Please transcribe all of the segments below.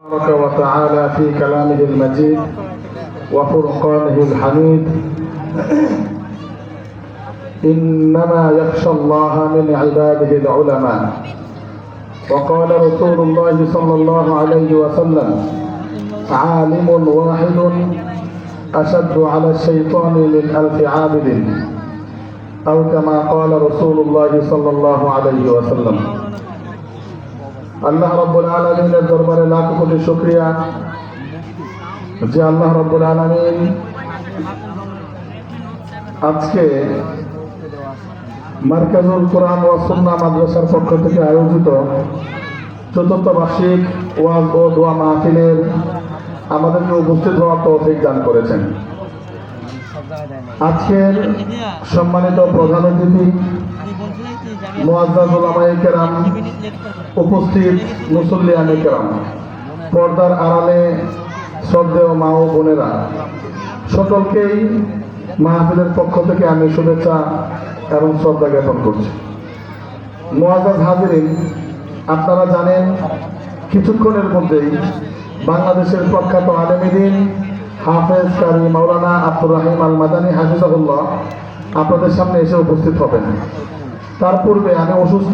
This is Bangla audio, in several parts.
تبارك وتعالى في كلامه المجيد وفرقانه الحميد إنما يخشى الله من عباده العلماء. وقال رسول الله صلى الله عليه وسلم: عالم واحد أشد على الشيطان من 1000 عابد، أو كما قال رسول الله صلى الله عليه وسلم। আল্লাহ রাব্বুল আলামিনের দরবারে লাখ কোটি শুকরিয়া যে আল্লাহ রাব্বুল আলামিন আজকে মারকাজুল কোরআন ওয়া সুন্নাহ মাদ্রাসার পক্ষ থেকে আয়োজিত চতুর্থ বার্ষিক ওয়াজ ও দোয়া মাহফিলের আমাদেরকে উপস্থিত হওয়ার তৌফিক দান করেছেন। আজকের সম্মানিত প্রধান অতিথি মুআজ্জাজ উলামায়ে কেরাম, উপস্থিত মুসল্লিয়ানে কেরাম, পর্দার আড়ালে শ্রদ্ধেয় মা ও বোনেরা, সকলকেই মাহফিলের পক্ষ থেকে আমি শুভেচ্ছা এবং শ্রদ্ধা জ্ঞাপন করছি। মুআজ্জাজ হাজিরিন, আপনারা জানেন কিছুক্ষণের মধ্যেই বাংলাদেশের প্রখ্যাত আলেমে দ্বীন হাফেজ কারি মাওলানা আব্দুর রহিম আল মাদানী হাফিজাহুল্লাহ আপনাদের সামনে এসে উপস্থিত হবেন। তার পূর্বে আমি অসুস্থ,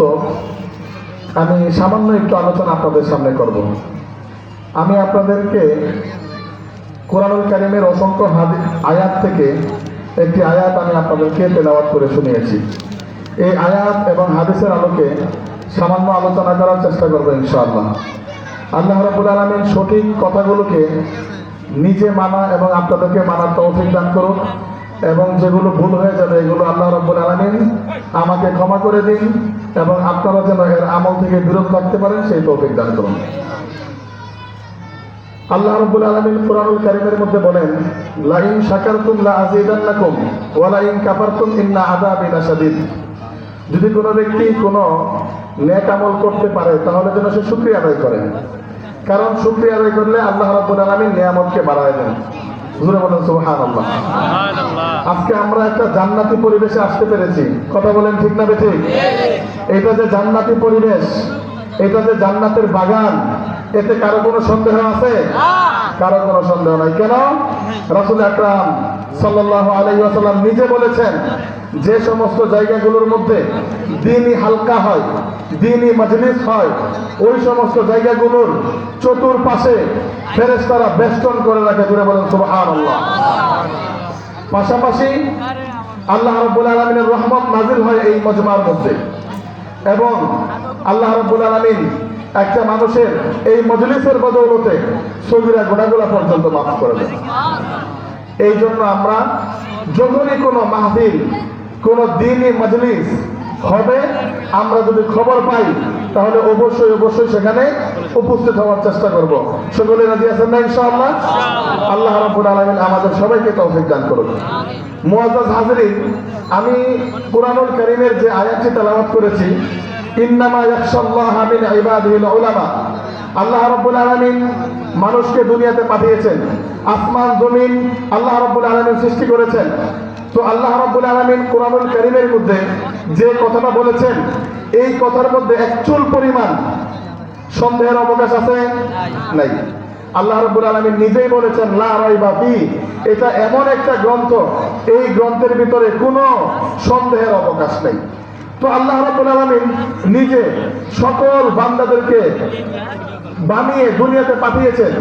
আমি সামান্য একটু আলোচনা আপনাদের সামনে করব। আমি আপনাদেরকে কোরআনুল কারীমের অসংখ্য আয়াত থেকে একটি আয়াত আমি আপনাদেরকে তেলাওয়াত করে শুনিয়েছি। এই আয়াত এবং হাদিসের আলোকে সামান্য আলোচনা করার চেষ্টা করব ইনশাআল্লাহ। আল্লাহ রাব্বুল আলামিন সঠিক কথাগুলোকে নিজে মানা এবং আপনাদেরকে মানার তৌফিক দান করুন, এবং যেগুলো ভুল হয়ে যাবে এগুলো আল্লাহ রাব্বুল আলামিন আমাকে ক্ষমা করে দিন, এবং আপনারা যেন এর আমল থেকে বিরত থাকতে পারেন সেই তৌফিক দান করুন। আল্লাহ রাব্বুল আলামিন কোরআনুল কারীমের মধ্যে বলেন, লাইন শাকারতুম লাআযীদান্নাকুম ওয়া লাইন কাফারতুম ইন্না আযাবি লাশাদীদ। যদি কোনো ব্যক্তি কোনো নেক আমল করতে পারে তাহলে যেন সে শুকরিয়া আদায় করে, কারণ শুকরিয়া আদায় করলে আল্লাহ রাব্বুল আলামিন নিয়ামতকে বাড়ায় দেন। জোরে বলেন সুবহানাল্লাহ। আজকে আমরা একটা জান্নাতি পরিবেশে আসতে পেরেছি, কথা বলেন ঠিক না বেঠিক? এটা যে জান্নাতি পরিবেশ, এটা যে জান্নাতের বাগান, এতে কারো কোনো সন্দেহ আছে? কারো কোনো সন্দেহ নাই। কেন? রাসূল আকরাম সাল্লাল্লাহু আলাইহি ওয়াসাল্লাম নিজে বলেছেন, যে সমস্ত জায়গাগুলোর মধ্যে দ্বীনি হালকা হয়, দ্বীনি মাজলিস হয়, ওই সমস্ত জায়গাগুলোর চতুর্পাশে ফেরেশতারা বেষ্টন করে রাখে। জোরে বলেন সুবহানাল্লাহ। পাশাপাশি আল্লাহ রাব্বুল আলামিনের রহমত নাজিল হয় এই মজমার মধ্যে, এবং আল্লাহ রাব্বুল আলামিন একটা মানুষের এই মজলিসের বদৌলতে সগীরা গুনাহগুলো পর্যন্ত মাফ করে দেন। এই জন্য আমরা যখনই কোনো মাহফিল, কোনো দ্বীনি মজলিস হবে, আমরা যদি খবর পাই তাহলে অবশ্যই অবশ্যই সেখানে উপস্থিত হওয়ার চেষ্টা করব। সকলে রাজি আছেন না ইনশাআল্লাহ? আল্লাহ রাব্বুল আলামিন আমাদের সবাইকে তৌফিক দান করুন। মুআজ্জাজ হাজিরিন, আমি কোরআনুল কারীমের যে আয়াতটি তেলাওয়াত করেছি, ইন্নামা ইয়াখশাল্লাহা মিন ইবাদিহিল উলামা, আল্লাহ রাব্বুল আলামিন মানুষকে দুনিয়াতে পাঠিয়েছেন, আসমান জমিন আল্লাহ রাব্বুল আলামিন সৃষ্টি করেছেন। তো আল্লাহ রাব্বুল আলামিন কোরআনুল কারীমের মধ্যে যে কথাটা বলেছেন, এই কথার মধ্যে এক চুল পরিমাণ সন্দেহের অবকাশ আছে? নাই। আল্লাহ রাব্বুল আলামিন নিজেই বলেছেন, লা রাইবা ফি, এটা এমন একটা গ্রন্থ, এই গ্রন্থের ভিতরে কোনো সন্দেহের অবকাশ নেই। তো আল্লাহ রাব্বুল আলামিন নিজে সকল বান্দাদেরকে বানিয়ে দুনিয়াতে পাঠিয়েছেন,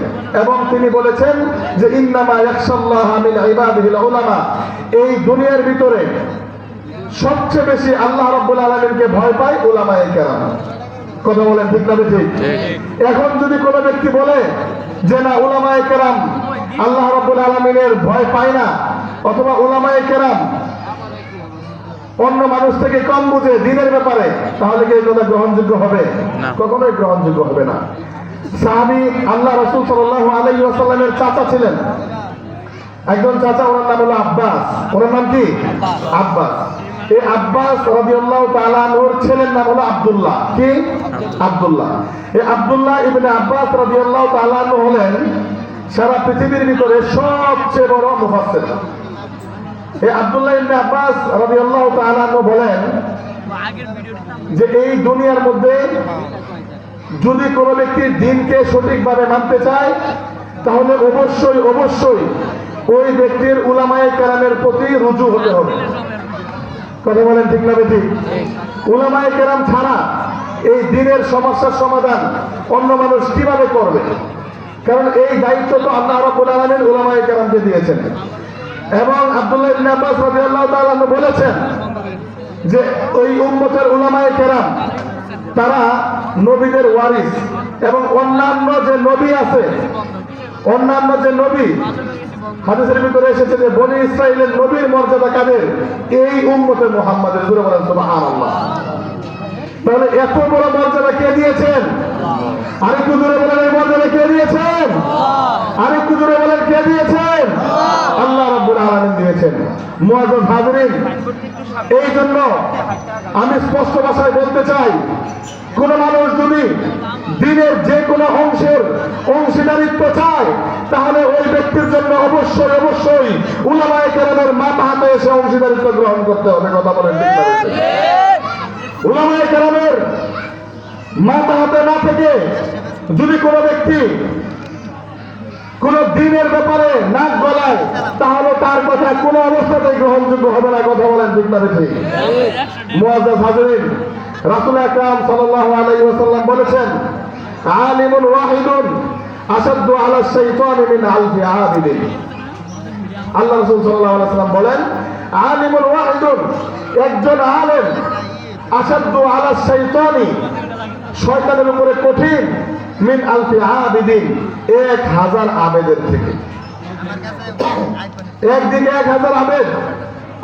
এবং তিনি বলেছেন যে ইন্নামা ইয়াখশাল্লাহা মিন ইবাদিহিল উলামা, এই দুনিয়ার ভিতরে সবচেয়ে বেশি আল্লাহ রাব্বুল আলামিনকে ভয় পায় উলামায়ে কেরাম। কথা বলেন ঠিক না ঠিক? এখন যদি কোনো ব্যক্তি বলে যে না, উলামায়ে কেরাম আল্লাহ রাব্বুল আলামিনের ভয় পায় না, অথবা উলামায়ে কেরাম অন্য মানুষ থেকে কম বুঝে দ্বীনের ব্যাপারে, তাহলে কি এই কথা গ্রহণযোগ্য হবে? কখনোই গ্রহণযোগ্য হবে না। সাহাবী আল্লাহ রাসূল সাল্লাল্লাহু আলাইহি ওয়াসাল্লামের চাচা ছিলেন, একজন চাচা, ওনার নাম হলো আব্বাস। ওনার নাম কি? আব্বাস। এই আব্বাস রাদিয়াল্লাহু তাআলা আনহুর ছেলের নাম হলো আব্দুল্লাহ। কি? আব্দুল্লাহ। এই আব্দুল্লাহ ইবনে আব্বাস রাদিয়াল্লাহু তাআলা আনহু হলেন সারা পৃথিবীর ভিতরে সবচেয়ে বড় মুফাসসির। এই আব্দুল্লাহ ইবনে আব্বাস রাদিয়াল্লাহু তাআলা আনহু বলেন যে এই দুনিয়ার মধ্যে যদি কোনো ব্যক্তি দিনকে সঠিকভাবে মানতে চায় তাহলে অবশ্যই অবশ্যই ওই ব্যক্তির উলামায়ে কেরামের প্রতি রুজু হতে হবে। কথা বলেন ঠিক না বেঠিক? উলামায়ে কেরাম ছাড়া এই দিনের সমস্যার সমাধান অন্য মানুষ কিভাবে করবে? কারণ এই দায়িত্ব তো আল্লাহ রাব্বুল আলামিন উলামায়ে কেরামকে দিয়েছেন। এবং আব্দুল্লাহ ইবনে আব্বাস রাদিয়াল্লাহু তাআলা বলেছেন যে ওই উম্মতের উলামায়ে কেরাম তারা নবীদের ওয়ারিস, এবং অন্যান্য যে নবী আছে, অন্যান্য যে নবী হাদিসের ভিতরে এসেছে যে বনি ইসরাইলের নবীর মর্যাদা কাদের? এই উম্মতে মুহাম্মাদের। জোরে বলেন সুবহানাল্লাহ। তাহলে এত বড় মর্যাদা কে দিয়েছেন? আরেকটু জোরে বলেন এই মর্যাদা কে দিয়েছেন? আরেকটু জোরে বলেন কে দিয়েছেন? আল্লাহ রাব্বুল আলামিন দিয়েছেন। মুআজ্জাজ হাজিরিন, এই জন্য আমি স্পষ্ট ভাষায় বলতে চাই, কোন মানুষ যদি দিনের যে কোনো অংশের অংশীদারিত্ব চায় তাহলে ওই ব্যক্তির জন্য অবশ্যই অবশ্যই উলামায়ে কেরামের মাথা হাতে এসে অংশীদারিত্ব গ্রহণ করতে হবে। কথা বলেন ঠিক না? উলামায়ে কেরামের মাথা হাতে না থেকে যদি কোনো ব্যক্তি কোন দিনের ব্যাপারে নাক গলায় তাহলে তার কথা কোনো অবস্থাতেই গ্রহণযোগ্য হবে না। কথা বলেন ঠিক না? মুআজ্জাজ হাজিরিন, রাসূল আকরাম সাল্লাল্লাহু আলাইহি ওয়াসাল্লাম বলেছেন, আলিমুন ওয়াহিদুন আশাদ্দু আলা শাইতানি মিন আলফি আবিদিন। আল্লাহ রাসূল সাল্লাল্লাহু আলাইহি ওয়াসাল্লাম বলেন, আলিমুন ওয়াহিদুন, একজন আলেম, আশাদ্দু আলা শাইতানি, শয়তানের উপরে কঠিন, মিন আলফি আবিদিন, 1000 আবেদের থেকে। একদিকে 1000 আবেদ,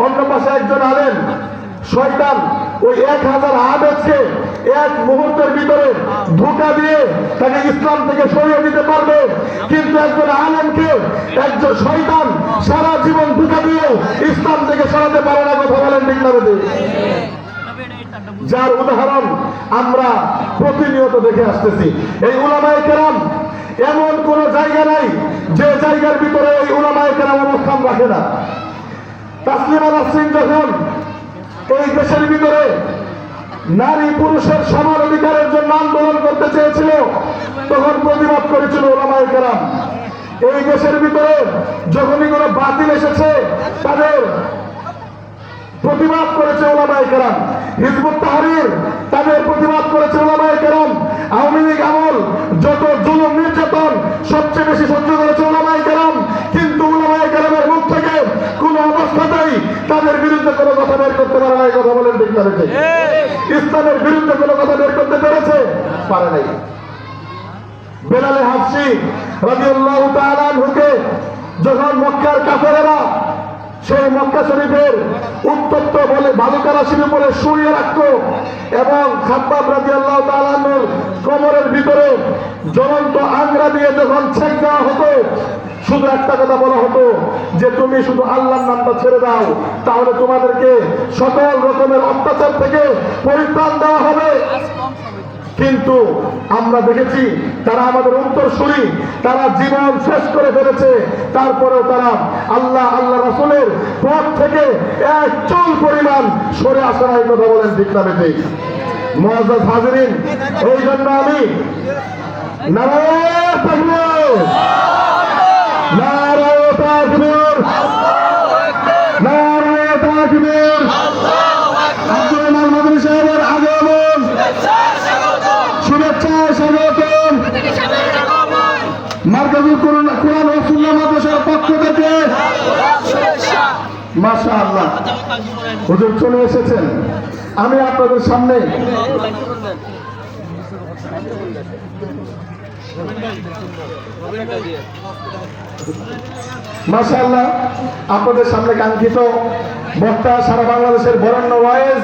অন্য পাশে একজন আলেম। শয়তান ওই 1000 আবেদকে এক মুহূর্তের ভিতরে ধোঁকা দিয়ে তাকে ইসলাম থেকে সরিয়ে দিতে পারবে, কিন্তু একজন আলেমকে একজন শয়তান সারা জীবন ধোঁকা দিয়ে ইসলাম থেকে সরাতে পারে না। কথা বলেন ঠিক না? যার উদাহরণ আমরা প্রতিনিয়ত দেখে আসতেছি। এই উলামায়ে কেরাম এমন কোন জায়গা নাই যে জায়গার ভিতরে এই উলামায়ে কেরাম অবস্থান রাখে না। তাসলিমা নাসরিন যখন এই দেশের ভিতরে নারী পুরুষের সমান অধিকারের জন্য আন্দোলন করতে চেয়েছিল তখন প্রতিবাদ করেছিল উলামায়ে কেরাম। এই দেশের ভিতরে যখনই কোনো বাতিল এসেছে তাদের প্রতিবাদ করেছে উলামায়ে কেরাম। হিজবুত তাহরীর তাদের প্রতিবাদ করেছে উলামায়ে কেরাম। আওয়ামী লীগ আমল যত জুলুম নির্যাতন সবচেয়ে বেশি সহ্য করেছে উলামায়ে কেরাম, কিন্তু উলামায়ে কেরামের মুখ থেকে কোনো অবস্থাতেই তাদের বিরুদ্ধে কোনো কথা বের করতে পারে নাই। কথা বলেন ঠিক না? ইসলামের বিরুদ্ধে কোনো কথা বের করতে পেরেছে? পারে নাই। বেলাল হাবশী রাদিয়াল্লাহু তাআলা আনহুকে যখন মক্কার কাফেরেরা সেই মক্কা শরীফের উত্তপ্ত বলে বালুকারা শিবির বলে শুয়ে রাখত এবং খাব্বাব রাদিয়াল্লাহু তাআলা আনহুর কোমরের ভিতরে জ্বলন্ত আংরা দিয়ে যখন ছেক দেওয়া হতো, শুধু একটা কথা বলা হতো যে তুমি শুধু আল্লাহর নামটা ছেড়ে দাও, তাহলে তোমাদেরকে সকল রকমের অত্যাচার থেকে পরিত্রাণ দেওয়া হবে। কিন্তু আমরা দেখেছি তারা আমাদের উত্তরসূরি, তারা জীবন শেষ করে ফেলেছে, তারপরেও তারা আল্লাহ রাসূলের পথ থেকে এক চুল পরিমাণ সরে আসে নাই। কথা বলেন ঠিক না? মুআজ্জাজ হাজিরিন, এই জন্য আমি নারায়ে তাকবীর, নারায়ে তাকবীর, নারায়ে তাকবীর, আব্দুল রহমান মাদানী সাহেবের আগমন, শুভেচ্ছা স্বাগতম। মার্কাজুল কোরআন ও সুন্নাহ মাদ্রাসার পক্ষ থেকে মাশাআল্লাহ হুজুর চলে এসেছেন। আমি আপনাদের সামনে মাশাআল্লাহ আপনাদের সামনে কাঙ্ক্ষিত বক্তা, সারা বাংলাদেশের বরেণ্য ওয়াইজ